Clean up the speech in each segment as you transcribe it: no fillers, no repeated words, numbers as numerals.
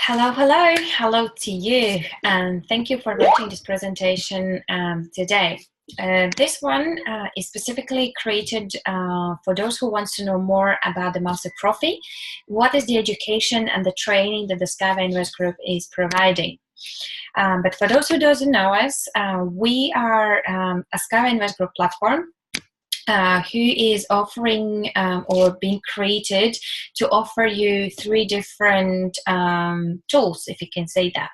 Hello to you, and thank you for watching this presentation today. This one is specifically created for those who want to know more about the Master Profi, what is the education and the training that the Scava Invest Group is providing. But for those who doesn't know us, we are a Scava Invest Group platform who is offering or being created to offer you three different tools, if you can say that.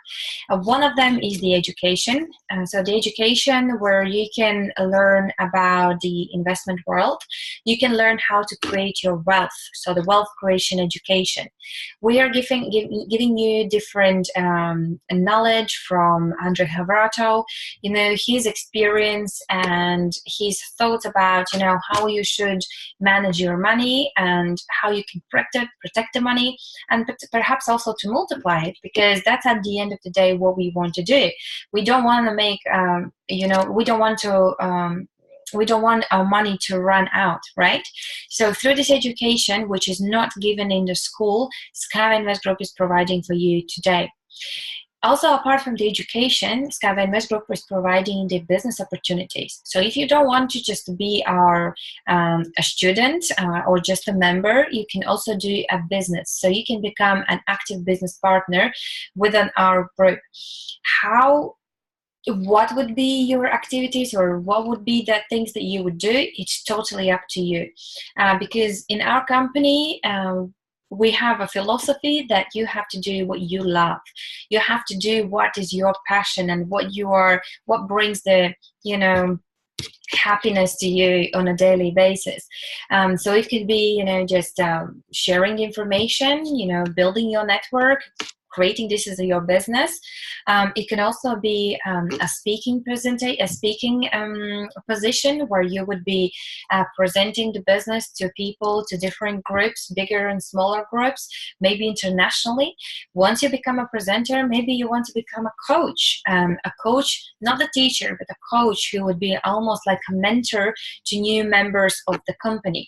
One of them is the education. So the education where you can learn about the investment world. You can learn how to create your wealth, so the wealth creation education. We are giving you different knowledge from Andre Havrato, his experience and his thoughts about, how you should manage your money and how you can protect the money, and perhaps also to multiply it, because that's at the end of the day what we want to do. We don't want to make, we don't want our money to run out, right? So through this education, which is not given in the school, Scava Invest Group is providing for you today. Also, apart from the education, Scava Invest Group is providing the business opportunities. So if you don't want to just be a student or just a member, you can also do a business. So you can become an active business partner within our group. What would be your activities, or what would be the things that you would do? It's totally up to you. Because in our company, we have a philosophy that you have to do what you love. You have to do what is your passion and what brings the, happiness to you on a daily basis. So it could be, just sharing information, building your network, creating this as your business. It can also be a speaking position where you would be presenting the business to people, to different groups, bigger and smaller groups, maybe internationally. Once you become a presenter, maybe you want to become a coach, not a teacher, but a coach who would be almost like a mentor to new members of the company.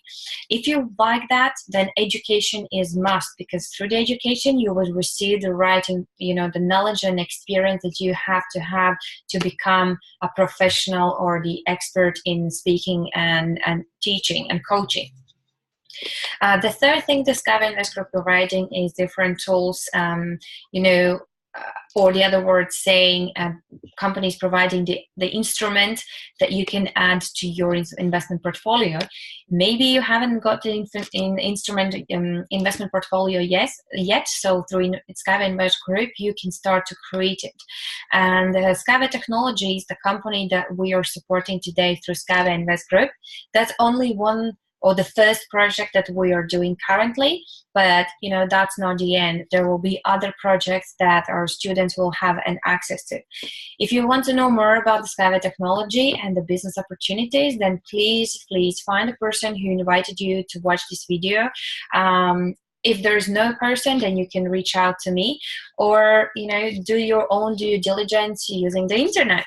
If you like that, then education is must, because through the education you will receive the right and the knowledge and experience that you have to become a professional or the expert in speaking and teaching and coaching. The third thing the Scava Invest Group providing is different tools, or the other word saying companies providing the instrument that you can add to your investment portfolio. Maybe you haven't got the instrument investment portfolio yet, so through Scava Invest Group you can start to create it. And Scava Technology is the company that we are supporting today through Scava Invest Group. That's only one or the first project that we are doing currently, but that's not the end. There will be other projects that our students will have an access to. If you want to know more about the Scava Technology and the business opportunities, then please find the person who invited you to watch this video. If there's no person, then you can reach out to me, or do your own due diligence using the internet.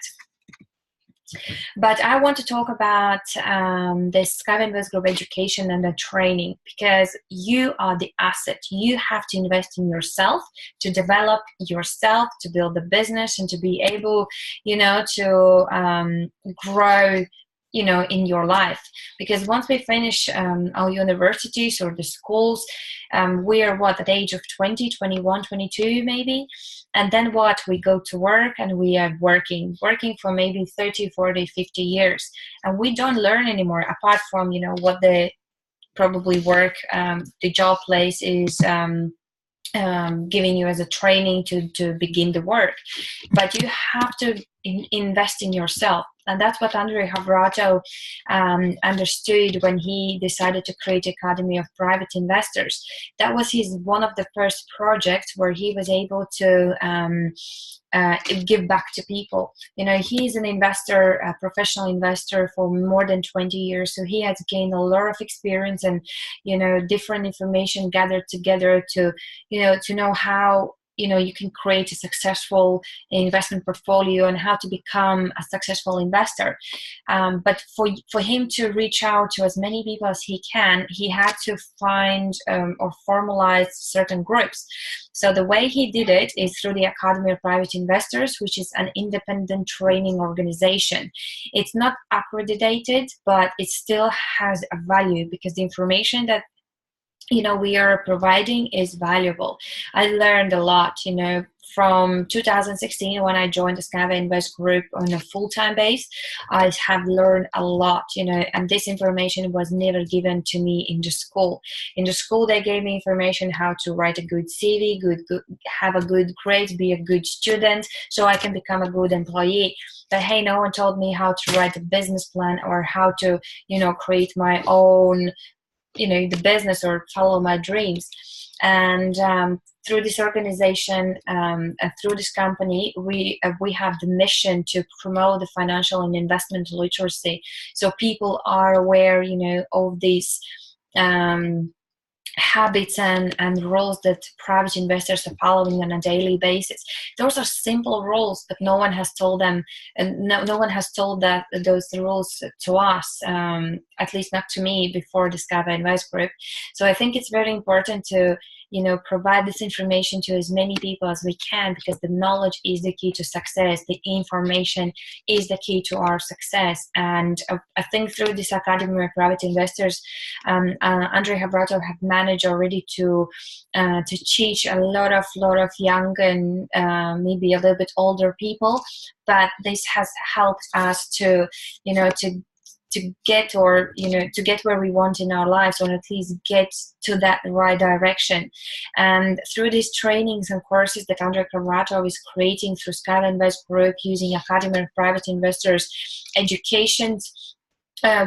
But I want to talk about the Scava Invest Group education and the training, because you are the asset. You have to invest in yourself, to develop yourself, to build the business, and to be able, to grow in your life. Because once we finish our universities or the schools, we are at the age of 20, 21, 22 maybe, and then we go to work, and we are working for maybe 30, 40, 50 years, and we don't learn anymore, apart from what the probably work the job place is giving you as a training to begin the work. But you have to invest in yourself, and that's what Andre Havrato understood when he decided to create Academy of Private Investors. That was one of the first projects where he was able to give back to people. He's an investor, a professional investor for more than 20 years, so he has gained a lot of experience and different information gathered together to know how you can create a successful investment portfolio and how to become a successful investor. But for him to reach out to as many people as he can, he had to find or formalize certain groups. So the way he did it is through the Academy of Private Investors, which is an independent training organization. It's not accredited, but it still has a value because the information that we are providing is valuable. I learned a lot, from 2016 when I joined the Scava Invest group on a full-time base. I have learned a lot, and this information was never given to me in the school. In the school, they gave me information how to write a good CV, have a good grade, be a good student, so I can become a good employee. But hey, no one told me how to write a business plan or how to, create my own the business or follow my dreams. And through this organization and through this company, we have the mission to promote the financial and investment literacy, so people are aware of these habits and rules that private investors are following on a daily basis. Those are simple rules, but no one has told them, and no one has told those rules to us, at least not to me, before the Scava Invest group. So I think it's very important to provide this information to as many people as we can, because the knowledge is the key to success. The information is the key to our success. And I think through this Academy of Private Investors, Andrei Havratov have managed already to teach a lot of young and maybe a little bit older people. But this has helped us to get where we want in our lives, or at least get to that right direction. And through these trainings and courses that Andrei Havratov is creating through Scava Invest Group using Academy of Private Investors educations,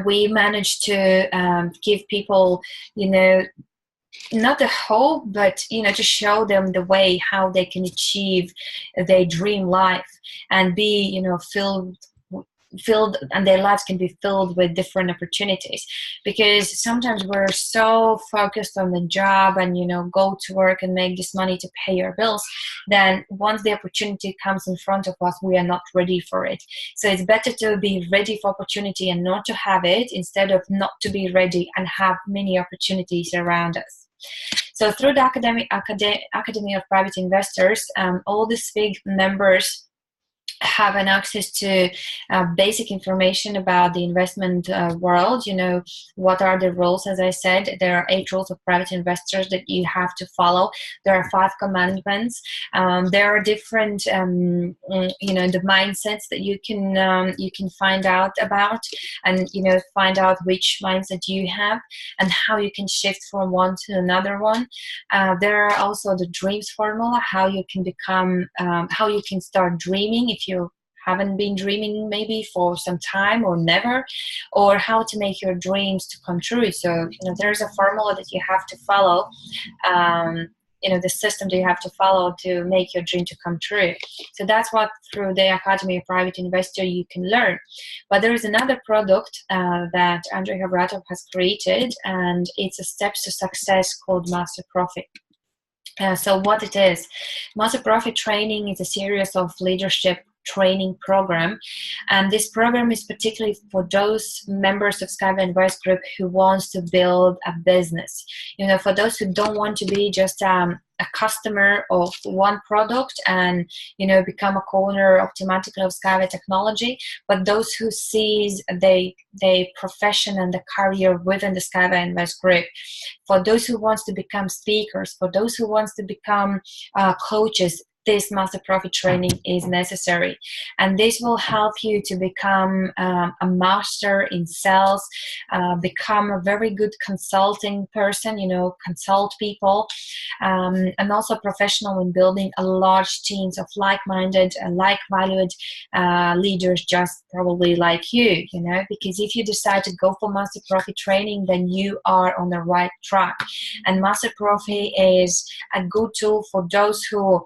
we managed to give people, not the hope, but to show them the way how they can achieve their dream life and be filled, and their lives can be filled with different opportunities. Because sometimes we're so focused on the job and go to work and make this money to pay our bills, then once the opportunity comes in front of us, we are not ready for it. So it's better to be ready for opportunity and not to have it, instead of not to be ready and have many opportunities around us. So through the Academy of Private Investors, all the SFIG members have an access to basic information about the investment world. What are the rules? As I said, there are 8 rules of private investors that you have to follow. There are 5 commandments. There are different the mindsets that you can find out about, and find out which mindset you have and how you can shift from one to another one. There are also the dreams formula, how you can become how you can start dreaming if you haven't been dreaming maybe for some time or never, or how to make your dreams to come true. So there's a formula that you have to follow, the system that you have to follow to make your dream to come true. So that's what through the Academy of Private Investor you can learn. But there is another product that Andrei Havratov has created, and it's a steps to success called Master Profi. So what it is, Master Profi training is a series of leadership training program, and this program is particularly for those members of Scava Invest Group who wants to build a business. For those who don't want to be just a customer of one product and become a co-owner automatically of Scava technology, but those who sees the profession and the career within the Scava Invest Group. For those who wants to become speakers, for those who wants to become coaches, this Master Profi training is necessary, and this will help you to become a master in sales, become a very good consulting person, consult people, and also professional in building a large teams of like-minded and like-valued leaders, just probably like you, because if you decide to go for Master Profi training, then you are on the right track. And Master Profi is a good tool for those who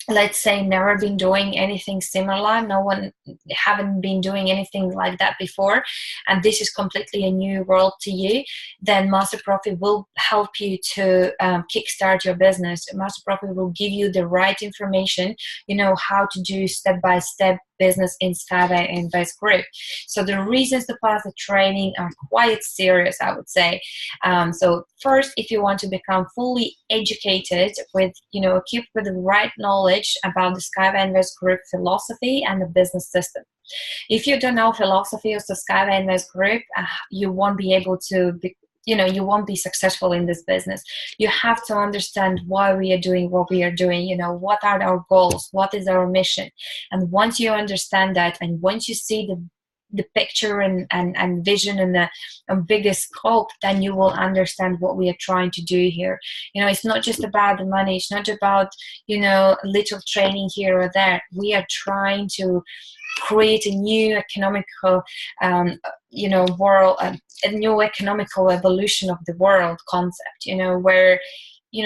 let's say, never been doing anything similar, no one haven't been doing anything like that before, and this is completely a new world to you, then Master Profi will help you to kickstart your business. Master Profi will give you the right information, how to do step-by-step business in Skyway Invest Group. So the reasons to pass the training are quite serious, I would say. So first, if you want to become fully educated with, equipped with the right knowledge about the Skyway Invest Group philosophy and the business system. If you don't know philosophy of the Skyway Invest Group, you won't be able to be, you won't be successful in this business. You have to understand why we are doing what we are doing, what are our goals, what is our mission. And once you understand that, and once you see the picture and vision and the biggest scope, then you will understand what we are trying to do here. It's not just about the money. It's not about, little training here or there. We are trying to create a new economical, world, a new economical evolution of the world concept, where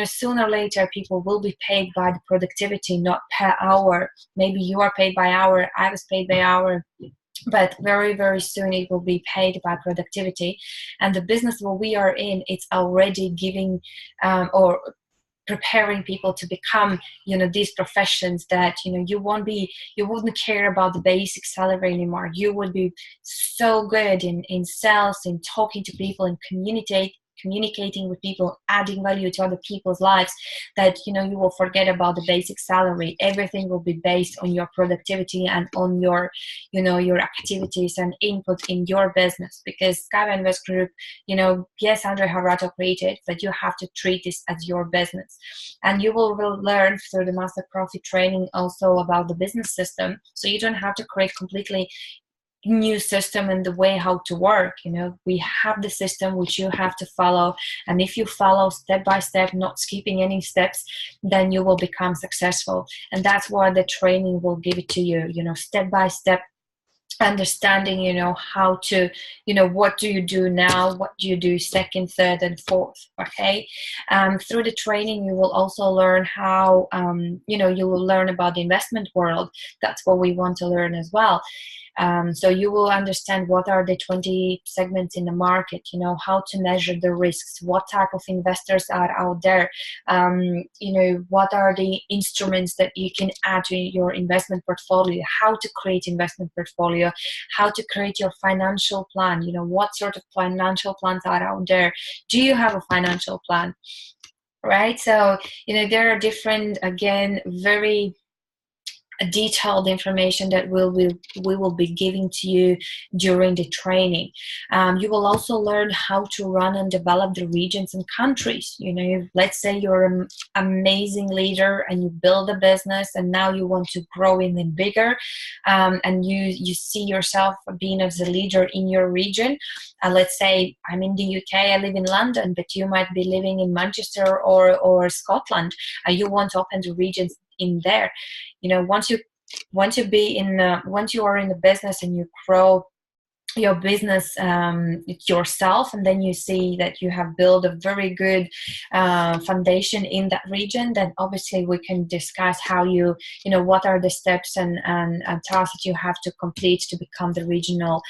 sooner or later people will be paid by the productivity, not per hour. Maybe you are paid by hour, I was paid by hour, but very, very soon it will be paid by productivity. And the business where we are in, it's already giving or preparing people to become, these professions that, you wouldn't care about the basic salary anymore. You would be so good in sales, in talking to people, and communicating with people, adding value to other people's lives, that you will forget about the basic salary. Everything will be based on your productivity and on your your activities and input in your business. Because Skyway Invest Group, yes, Andre Harato created, but you have to treat this as your business. And you will learn through the Master Profi training also about the business system, so you don't have to create completely new system and the way how to work. We have the system which you have to follow, and if you follow step by step, not skipping any steps, then you will become successful. And that's what the training will give it to you, step by step understanding, how to, what do you do now, what do you do second, third, and fourth. Okay. Through the training, you will also learn how, you will learn about the investment world. That's what we want to learn as well. So you will understand what are the 20 segments in the market, how to measure the risks, what type of investors are out there, what are the instruments that you can add to your investment portfolio, how to create investment portfolio, how to create your financial plan, what sort of financial plans are out there. Do you have a financial plan? Right? So, there are different, again, very detailed information that we will be giving to you during the training. You will also learn how to run and develop the regions and countries. Let's say you're an amazing leader and you build a business, and now you want to grow in bigger, and you see yourself being as a leader in your region. Let's say I'm in the UK, I live in London, but you might be living in Manchester or Scotland, and you want to open the regions in there. Once you are in the business and you grow your business yourself, and then you see that you have built a very good foundation in that region, then obviously we can discuss how what are the steps and tasks that you have to complete to become the regional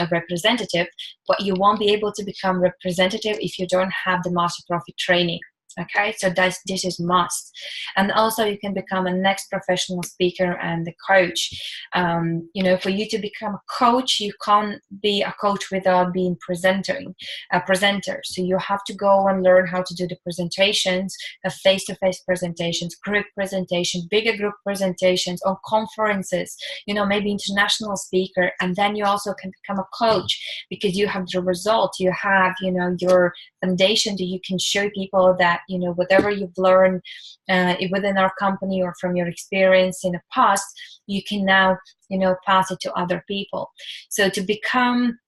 representative. But you won't be able to become representative if you don't have the Master Profi training. Okay, so this is must. And also you can become a next professional speaker and a coach. For you to become a coach, you can't be a coach without being a presenter. So you have to go and learn how to do the presentations, face-to-face presentations, group presentations, bigger group presentations, on conferences, maybe international speaker. And then you also can become a coach because you have the result, you have, your foundation that you can show people that, whatever you've learned within our company or from your experience in the past, you can now, pass it to other people. So to become,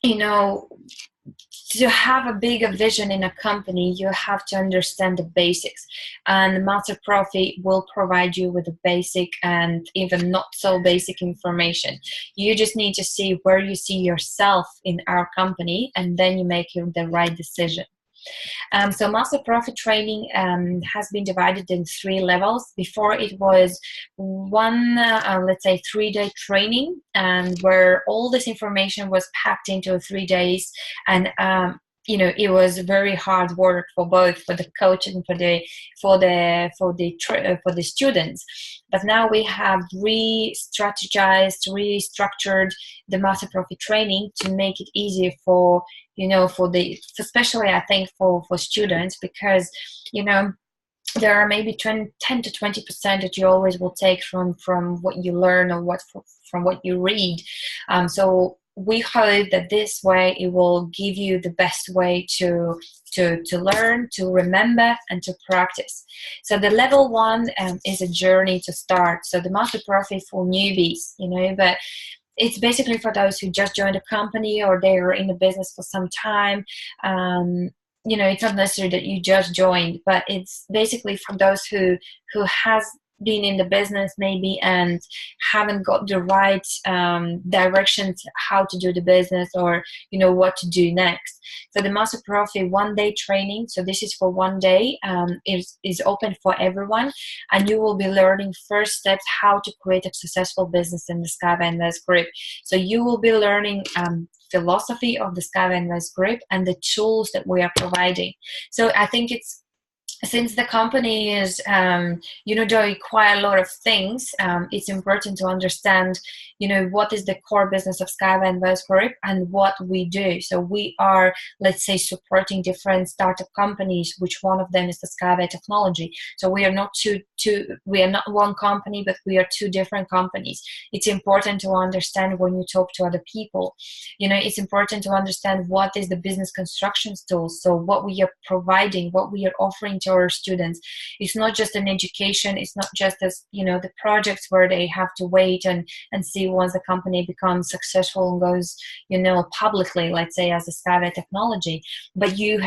to have a bigger vision in a company, you have to understand the basics. And Master Profi will provide you with the basic and even not so basic information. You just need to see where you see yourself in our company, and then you make the right decision. So Master Profi training has been divided in 3 levels. Before it was one, let's say 3-day training, and where all this information was packed into 3 days, and it was very hard work for both, for the coach and for the students. But now we have re-strategized, restructured the Master Profi training to make it easier for especially I think for students, because there are maybe 10 to 20% that you always will take from what you learn or from what you read. So we hope that this way it will give you the best way to learn, to remember, and to practice. So the level 1 is a journey to start. So the Master Profi for newbies, but it's basically for those who just joined a company or they are in the business for some time. It's not necessary that you just joined, but it's basically for those who has been in the business maybe and haven't got the right directions how to do the business, or what to do next. So the Master Profi 1-day training, so this is for 1 day, is open for everyone, and you will be learning first steps how to create a successful business in the Skyway Invest Group. So you will be learning philosophy of the Skyway Invest Group and the tools that we are providing. So I think since the company is doing quite a lot of things, it's important to understand what is the core business of Skyway Invest Group and what we do. So we are, let's say, supporting different startup companies, which one of them is the Skyway technology. So we are not we are not one company, but we are 2 different companies. It's important to understand when you talk to other people. It's important to understand what is the business construction tools. So what we are providing, what we are offering to our students. It's not just an education. It's not just as the projects where they have to wait and see once the company becomes successful and goes publicly, let's say, as a Skyway technology. But you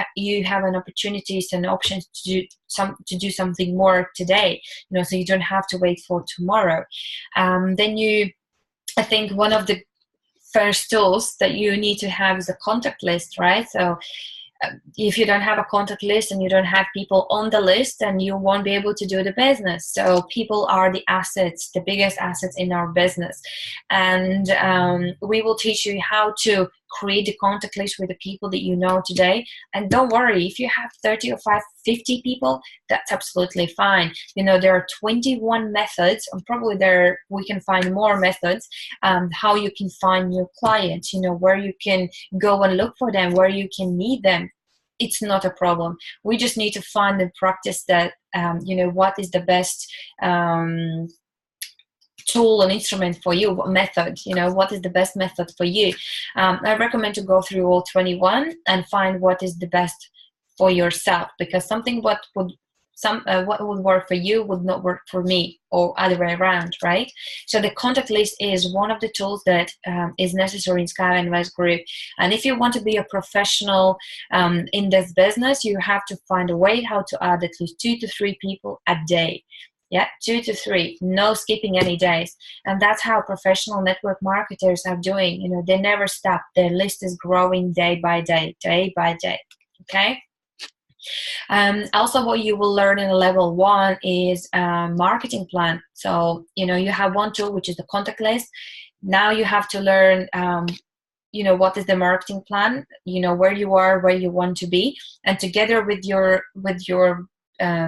have an opportunities and options to do something more today. So you don't have to wait for tomorrow. I think one of the first tools that you need to have is a contact list, right? So if you don't have a contact list and you don't have people on the list, then you won't be able to do the business. So people are the assets, the biggest assets in our business. And we will teach you how to create the contact list with the people that you know today. And don't worry, if you have 30 or 50 people, that's absolutely fine. There are 21 methods, and probably we can find more methods, how you can find new clients, where you can go and look for them, where you can meet them. It's not a problem. We just need to find and practice that, what is the best tool and instrument for you, what method, what is the best method for you. I recommend to go through all 21 and find what is the best for yourself, because what would work for you would not work for me, or other way around, right? So the contact list is one of the tools that is necessary in Skyway Invest Group. And if you want to be a professional in this business, you have to find a way how to add at least 2 to 3 people a day. Yeah, 2 to 3, no skipping any days. And that's how professional network marketers are doing. They never stop. Their list is growing day by day, okay? Also, what you will learn in level 1 is marketing plan. So, you have one tool, which is the contact list. Now you have to learn, what is the marketing plan, where you are, where you want to be. And together with your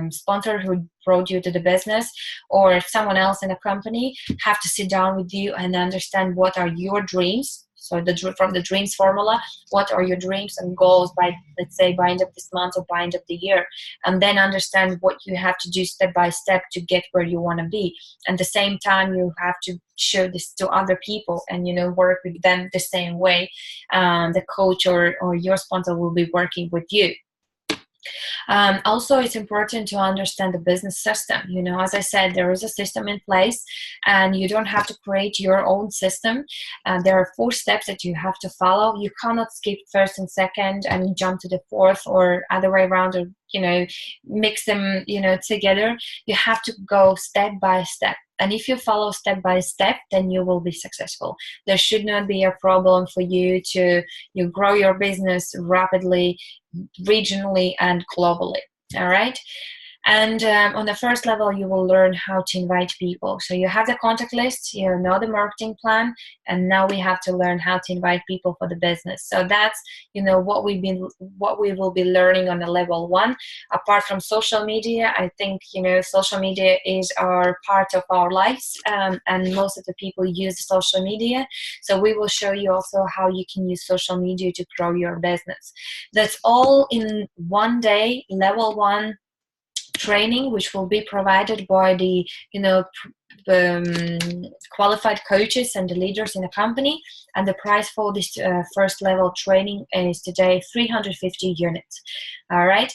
sponsor who brought you to the business, or someone else in a company, have to sit down with you and understand what are your dreams. So from the dreams formula, what are your dreams and goals by, let's say, by end of this month or by end of the year, and then understand what you have to do step by step to get where you want to be. And at the same time, you have to show this to other people and work with them the same way the coach or your sponsor will be working with you. Also, it's important to understand the business system. As I said, there is a system in place, and you don't have to create your own system. There are 4 steps that you have to follow. You cannot skip first and second and jump to the 4th, or other way around, or mix them together. You have to go step by step. And if you follow step by step, then you will be successful. There should not be a problem for you to grow your business rapidly, regionally and globally. All right. And on the first level, you will learn how to invite people. So you have the contact list, you know the marketing plan, and now we have to learn how to invite people for the business. So that's, you know, what we will be learning on the level 1. Apart from social media, I think, you know, social media is our part of our lives, and most of the people use social media. So we will show you also how you can use social media to grow your business. That's all in one day, level 1 training, which will be provided by the, you know, qualified coaches and the leaders in the company. And the price for this first level training is today 350 units. All right,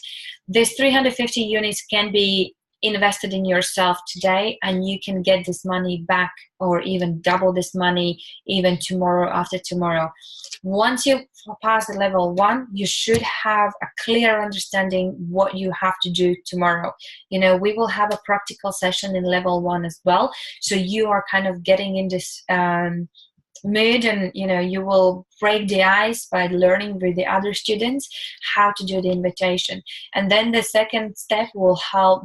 these 350 units can be invested in yourself today, and you can get this money back, or even double this money even tomorrow, after tomorrow. Once you pass the level 1, you should have a clear understanding what you have to do tomorrow. You know, we will have a practical session in level 1 as well, so you are kind of getting in this mood, and you know, you will break the ice by learning with the other students how to do the invitation. And then the second step will help,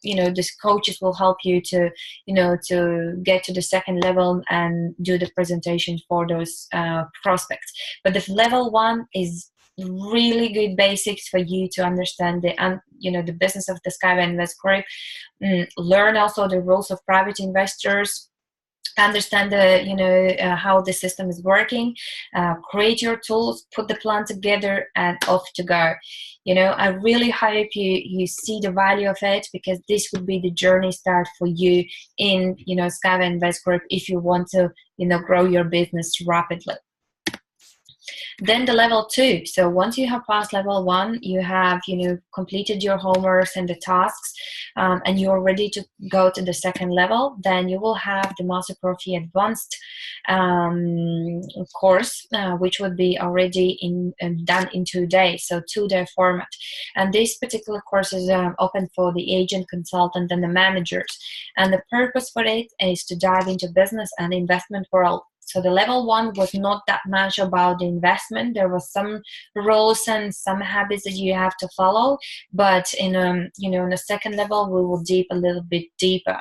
you know, these coaches will help you to, you know, to get to the second level and do the presentation for those prospects. But the level 1 is really good basics for you to understand the, you know, the business of the Skyway Invest Group. Learn also the rules of private investors, understand the, you know, how the system is working, create your tools, put the plan together, and off to go. You know, I really hope you see the value of it, because this would be the journey start for you in, you know, Skyway Invest Group if you want to, you know, grow your business rapidly. Then the level 2. So once you have passed level 1, you have, you know, completed your homeworks and the tasks, and you're ready to go to the second level. Then you will have the Master Profi Advanced course, which would be already done in 2 days, so 2-day format. And this particular course is open for the agent, consultant, and the managers. And the purpose for it is to dive into business and investment world. So the level 1 was not that much about the investment. There was some rules and some habits that you have to follow, but in you know, in the second level, we will deep a little bit deeper.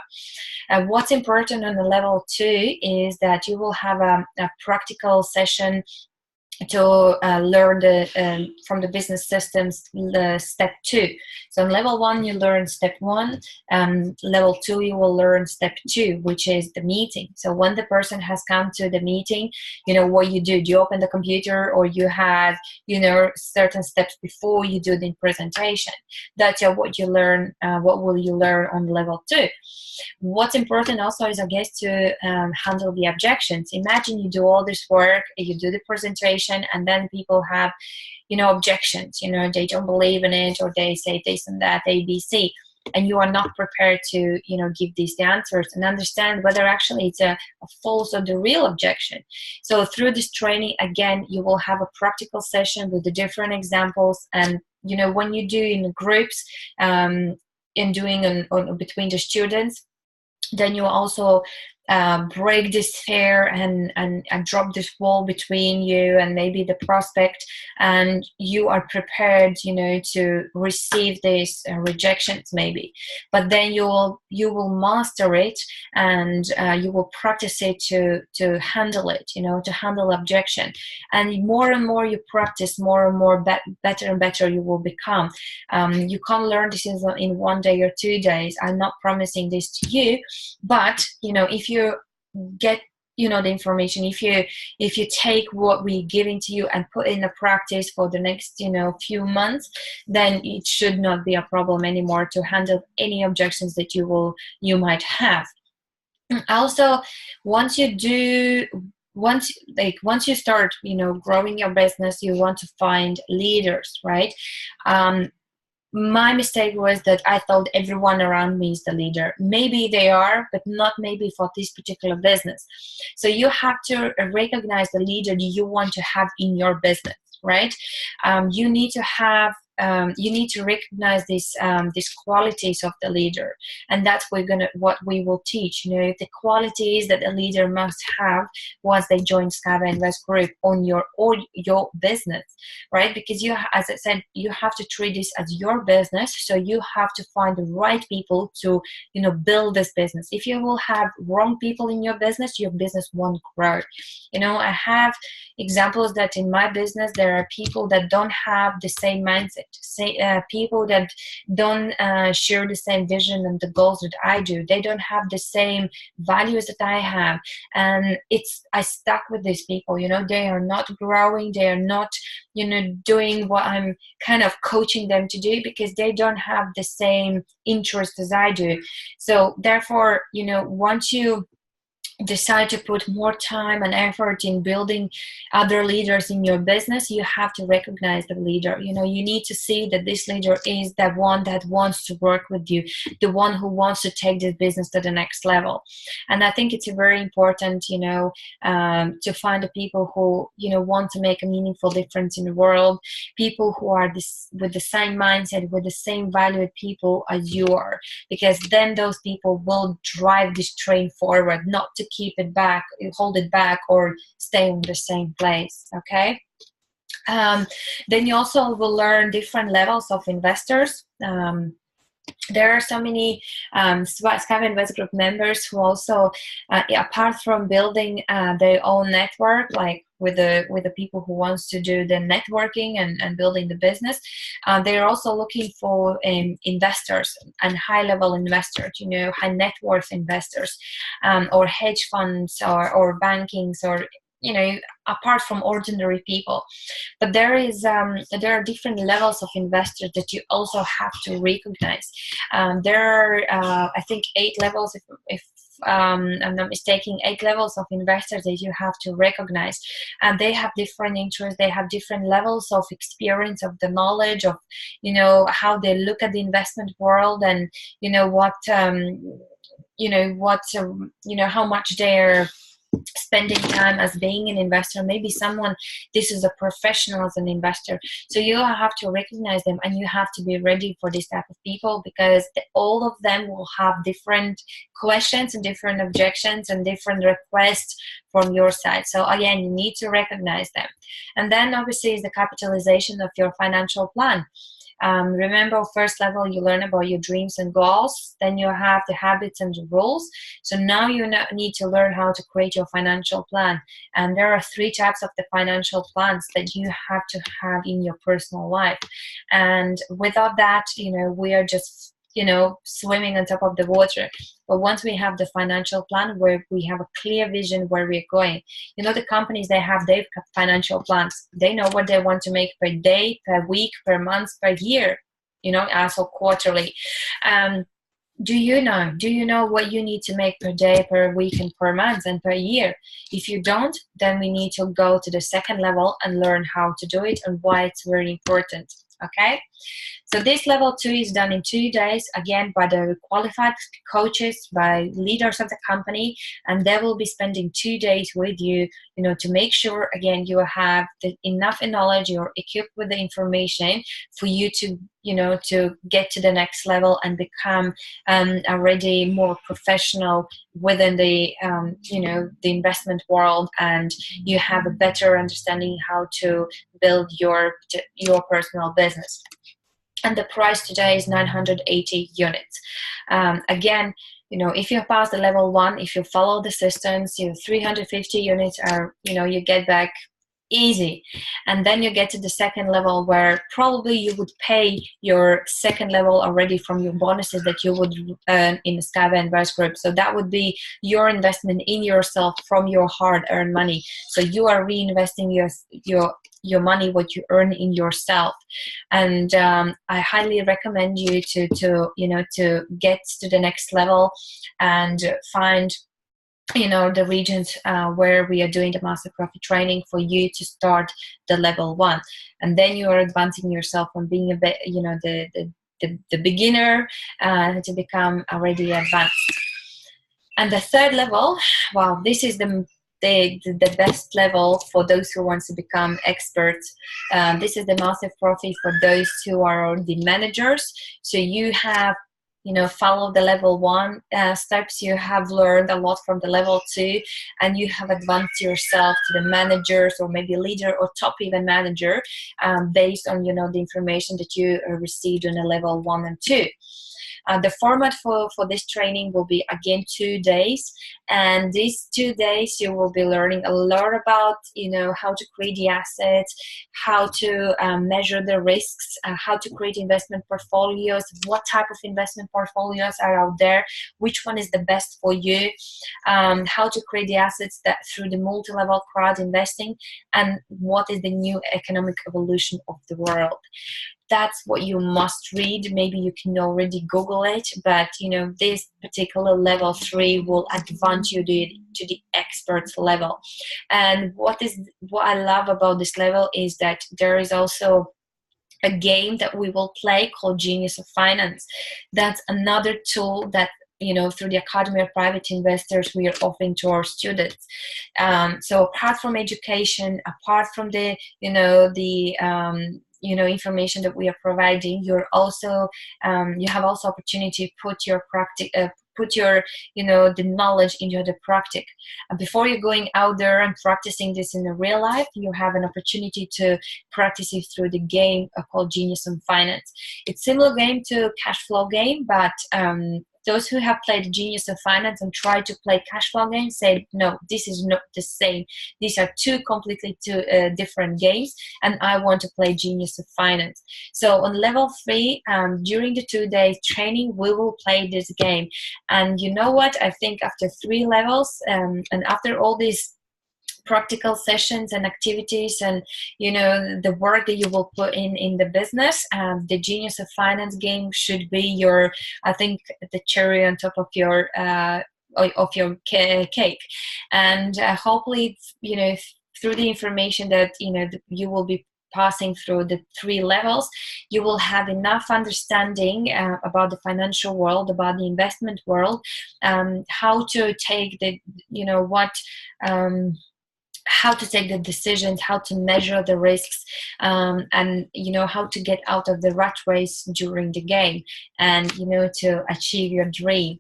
What's important on the level 2 is that you will have a practical session to learn the from the business systems, the step 2. So in level 1 you learn step 1, level 2 you will learn step 2, which is the meeting. So when the person has come to the meeting, you know what you do. Do you open the computer, or you have, you know, certain steps before you do the presentation? That's what you learn. What will you learn on level 2? What's important also is, I guess, to handle the objections. Imagine you do all this work, you do the presentation, and then people have, you know, objections. You know, they don't believe in it, or they say this and that, A, B, C, and you are not prepared to, you know, give these the answers and understand whether actually it's a false or the real objection. So through this training, again, you will have a practical session with the different examples, and you know, when you do in groups, in doing on between the students, then you also break this fear and drop this wall between you and maybe the prospect, and you are prepared, you know, to receive these rejections maybe. But then you will master it, and you will practice it to handle it, you know, to handle objection. And more and more you practice, more and more better and better you will become. You can't learn this in 1 day or 2 days. I'm not promising this to you, but you know, if you get, you know, the information, if you take what we're giving to you and put in the practice for the next, you know, few months, then it should not be a problem anymore to handle any objections that you might have. Also, once you start, you know, growing your business, you want to find leaders, right? My mistake was that I thought everyone around me is the leader. Maybe they are, but not maybe for this particular business. So you have to recognize the leader you want to have in your business, right? You need to have you need to recognize these qualities of the leader, and that's what we will teach. The qualities that a leader must have once they join Scava Invest Group on your business, right? Because as I said, you have to treat this as your business, so you have to find the right people to build this business. If you will have wrong people in your business won't grow. I have examples that in my business there are people that don't have the same mindset, people that don't share the same vision and the goals that I do. They don't have the same values that I have, and I stuck with these people. They are not growing, they are not doing what I'm kind of coaching them to do, because they don't have the same interest as I do. So therefore, once you decide to put more time and effort in building other leaders in your business, you have to recognize the leader. You need to see that this leader is the one that wants to work with you, the one who wants to take this business to the next level. And I think it's very important, to find the people who, want to make a meaningful difference in the world, people who are with the same mindset, with the same valued people as you are, because then those people will drive this train forward, not to hold it back, or stay in the same place. Okay. Then you also will learn different levels of investors. There are so many Scava Invest Group members who also, apart from building their own network, like with the people who wants to do the networking and building the business, they're also looking for investors and high-level investors, high net worth investors, or hedge funds, or bankings, or apart from ordinary people. But there are different levels of investors that you also have to recognize. There are I think 8 levels, if I'm not mistaken, 8 levels of investors that you have to recognize, and they have different interests, they have different levels of experience, of the knowledge of how they look at the investment world, and how much they're spending time as being an investor. Maybe this is a professional as an investor, so you have to recognize them, and you have to be ready for this type of people, because all of them will have different questions and different objections and different requests from your side. So again, you need to recognize them. And then obviously is the capitalization of your financial plan. Remember, first level, you learn about your dreams and goals. Then you have the habits and the rules. So now you need to learn how to create your financial plan. And there are 3 types of the financial plans that you have to have in your personal life. And without that, we are just swimming on top of the water. But once we have the financial plan, where we have a clear vision where we're going, the companies, they have their financial plans. They know what they want to make per day, per week, per month, per year, also quarterly. Do you know what you need to make per day, per week, and per month, and per year? If you don't, then we need to go to the second level and learn how to do it and why it's very important. Okay, so this level 2 is done in 2 days, again by the qualified coaches, by leaders of the company, and they will be spending 2 days with you, to make sure, again, you have enough knowledge, you're equipped with the information for you to to get to the next level and become already more professional within the the investment world, and you have a better understanding how to build your personal business. And the price today is 980 units. Again, if you pass the level 1, if you follow the systems, 350 units are, you get back easy. And then you get to the second level, where probably you would pay your second level already from your bonuses that you would earn in the Scava Invest Group. So that would be your investment in yourself from your hard-earned money. So you are reinvesting your money, what you earn in yourself. And I highly recommend you to get to the next level and find the regions where we are doing the Master Profi training for you to start the level 1, and then you are advancing yourself from being a bit the beginner to become already advanced. And the third level, wow, this is the the best level for those who want to become experts. This is the Master Profi for those who are already managers. So you have, follow the level 1 steps. You have learned a lot from the level 2, and you have advanced yourself to the managers, or maybe leader, or top even manager, based on the information that you received on the level 1 and 2. The format for this training will be, again, 2 days, and these 2 days you will be learning a lot about how to create the assets, how to measure the risks, how to create investment portfolios, what type of investment portfolios are out there, which one is the best for you, how to create the assets that through the multi-level crowd investing, and what is the new economic evolution of the world. That's what you must read. Maybe you can already Google it, but this particular level 3 will advance you to the expert level. And what I love about this level is that there is also a game that we will play called Genius of Finance. That's another tool that through the Academy of Private Investors we are offering to our students. So apart from education, apart from the information that we are providing, you have also opportunity to put your the knowledge into the practice. Before you're going out there and practicing this in the real life, you have an opportunity to practice it through the game called Genius of Finance. It's similar game to cash flow game, but those who have played Genius of Finance and tried to play cash flow games say, no, this is not the same. These are two completely different games, and I want to play Genius of Finance. So on level 3, during the 2 days training, we will play this game. And you know what? I think after 3 levels, and after all these practical sessions and activities, and the work that you will put in the business, the Genius of Finance game should be I think the cherry on top of your cake. And hopefully, through the information that you will be passing through the 3 levels, you will have enough understanding about the financial world, about the investment world, how to take how to take the decisions, how to measure the risks, and how to get out of the rat race during the game, and to achieve your dream,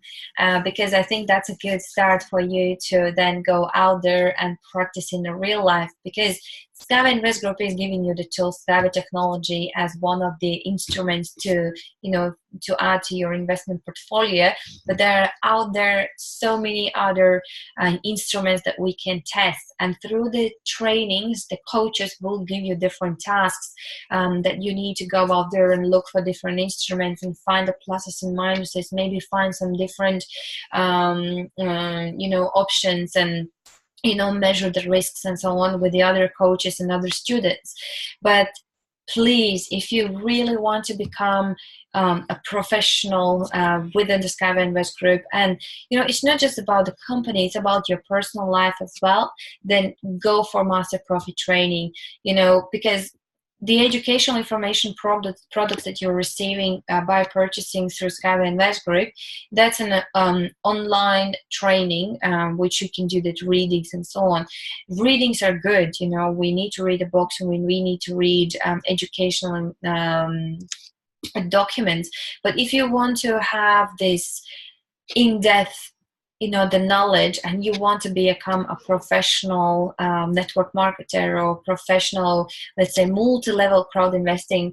because I think that's a good start for you to then go out there and practice in the real life, because Skava Invest Group is giving you the tools, Skava technology, as one of the instruments to add to your investment portfolio. But there are out there so many other instruments that we can test. And through the trainings, the coaches will give you different tasks that you need to go out there and look for different instruments and find the pluses and minuses, maybe find some different, options, and measure the risks and so on with the other coaches and other students. But please, if you really want to become a professional within the Skava Invest Group, and it's not just about the company, it's about your personal life as well, then go for Master Profi training, because the educational information products that you're receiving by purchasing through Skava Invest Group, that's an online training, which you can do the readings and so on. Readings are good. We need to read the books, and we need to read educational documents. But if you want to have this in-depth the knowledge, and you want to become a professional network marketer, or professional, let's say, multi-level crowd investing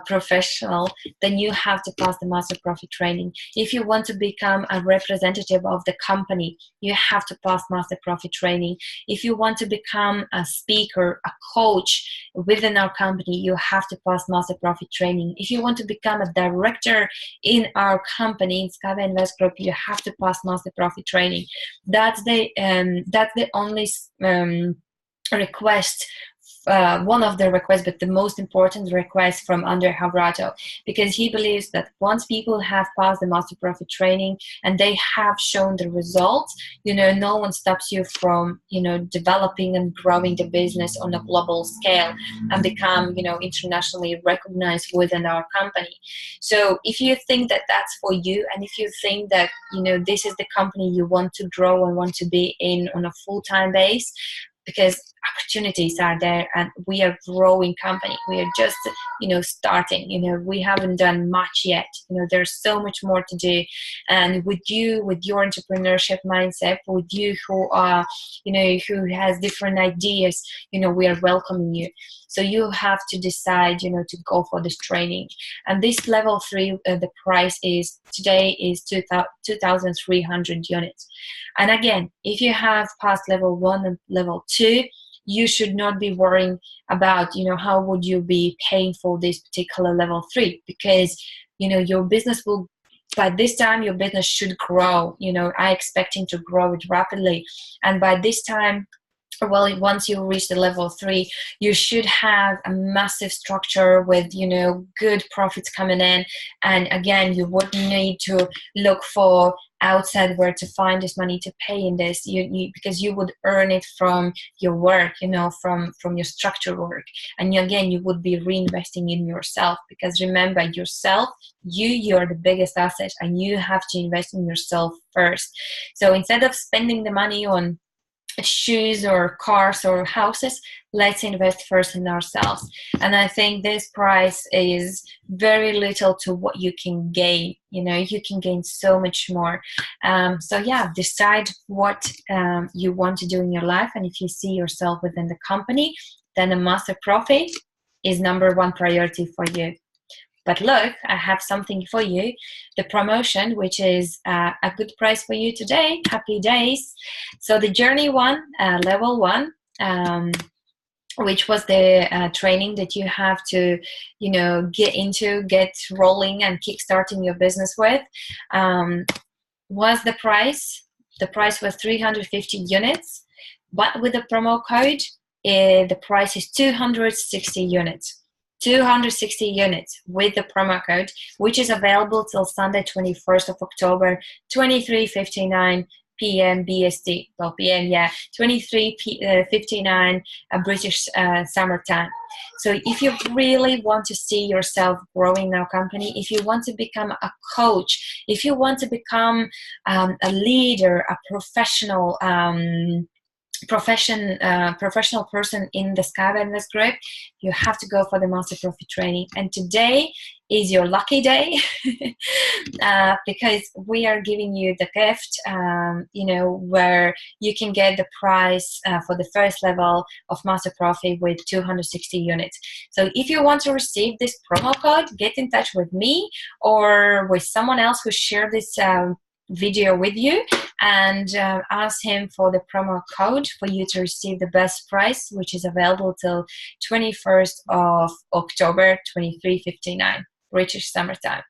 professional, then you have to pass the Master Profi training. If you want to become a representative of the company, you have to pass Master Profi training. If you want to become a speaker, a coach within our company, you have to pass Master Profi training. If you want to become a director in our company, in Skava Invest Group, you have to pass Master Profi training. That's the only request one of the requests, but the most important request from under Havrato, because he believes that once people have passed the Master Profi training and they have shown the results, no one stops you from, developing and growing the business on a global scale and become, internationally recognized within our company. So if you think that that's for you, and if you think that, this is the company you want to grow and want to be in on a full-time base, because opportunities are there and we are growing company. We are just, starting, we haven't done much yet. There's so much more to do. And with you, with your entrepreneurship mindset, with you who are, who has different ideas, we are welcoming you. So you have to decide, to go for this training. And this level 3, the price is today is 2,300 units. And again, if you have passed level 1 and level 2, you should not be worrying about, how would you be paying for this particular level 3, because, your business will, by this time, your business should grow. I expecting to grow it rapidly. And by this time, well, once you reach the level 3, you should have a massive structure with, good profits coming in. And again, you wouldn't need to look for outside where to find this money to pay in this, because you would earn it from your work, from your structured work. And again, you would be reinvesting in yourself, because remember, yourself, you're the biggest asset, and you have to invest in yourself first. So instead of spending the money on shoes or cars or houses, let's invest first in ourselves. And I think this price is very little to what you can gain. You can gain so much more. So yeah, decide what you want to do in your life, and if you see yourself within the company, then a Master Profi is number 1 priority for you. But look, I have something for you, the promotion, which is a good price for you today. Happy days. So the Journey 1, level 1, which was the training that you have to, get rolling and kickstarting your business with, was the price. The price was 350 units, but with the promo code, the price is 260 units. 260 units with the promo code, which is available till Sunday, 21st of October, 23:59 p.m. BST. Well, PM, yeah, 23:59 British summertime. So if you really want to see yourself growing in our company, if you want to become a coach, if you want to become a leader, a professional professional person in the Skywellness group, you have to go for the Master Profi training. And today is your lucky day because we are giving you the gift, where you can get the price for the first level of Master Profi with 260 units. So if you want to receive this promo code, get in touch with me or with someone else who shared this video with you, and ask him for the promo code for you to receive the best price, which is available till 21st of October, 23:59 British summertime.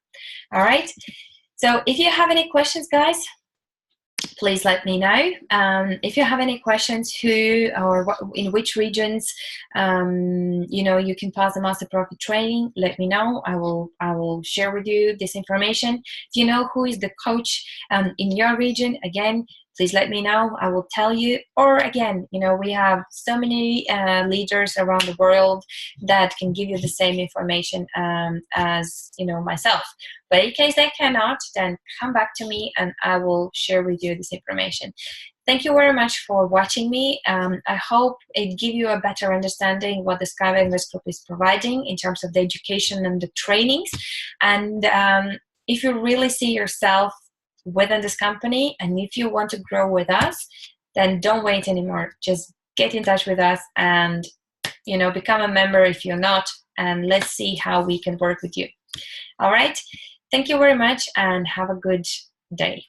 All right, so if you have any questions, guys, please let me know. If you have any questions, who or what, in which regions, you can pass the Master Profi training, let me know. I will share with you this information. If you know who is the coach in your region, again, please let me know. I will tell you. Or again, we have so many leaders around the world that can give you the same information as myself. But in case they cannot, then come back to me and I will share with you this information. Thank you very much for watching me. I hope it gives you a better understanding what the Skywellness Group is providing in terms of the education and the trainings. And if you really see yourself within this company and if you want to grow with us, then don't wait anymore. Just get in touch with us and become a member if you're not, and let's see how we can work with you. All right, thank you very much and have a good day.